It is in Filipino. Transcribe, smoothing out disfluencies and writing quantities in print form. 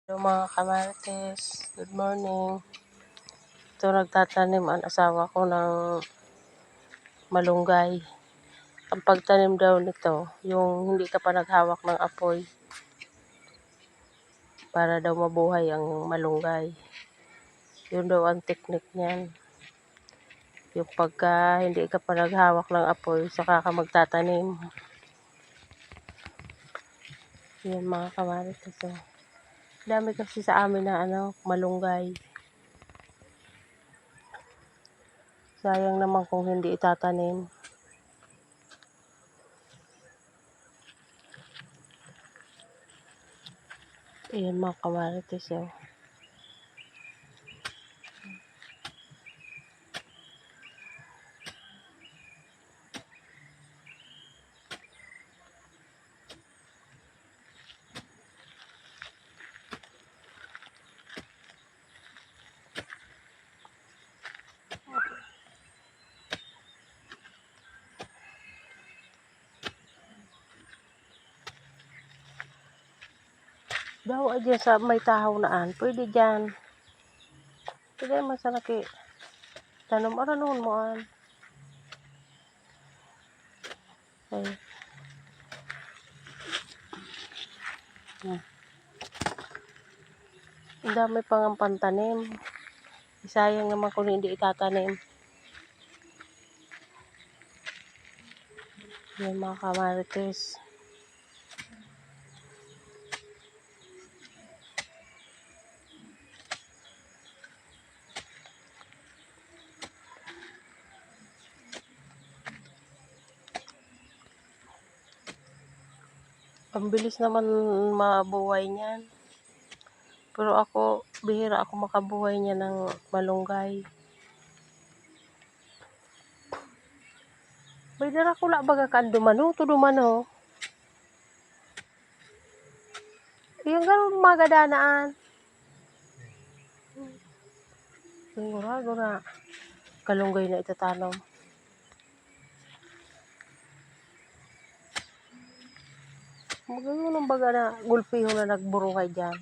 Hello mga kamarites, good morning. Ito nagtatanim ang asawa ko ng malunggay. Ang pagtanim daw nito, yung hindi ka pa naghawak ng apoy para daw mabuhay ang malunggay. Yun daw ang technique niyan. Yung pagka hindi ka pa naghawak ng apoy, saka ka magtatanim. Yan mga kamarites. Oh. Dami kasi sa amin na malunggay. Sayang naman kung hindi itatanim. Ayan mga kamarites. Oh. Daw dyan sa may tahaw naan, pwede dyan. Pwede naman sa laki. Tanong aranon mo an. Ay. Ang dami pang ang pantanim. Sayang naman kung hindi itatanim. Yan mga kamarites. Ang bilis naman mabuhay niyan. Pero ako, bihira ako makabuhay niya ng malunggay. May dara ko la baga kandumano, tudumano. Yung ganun magadanaan. Sigurado na kalunggay na itatanong. Magano ng baga na gulpiho na nagburuhay dyan.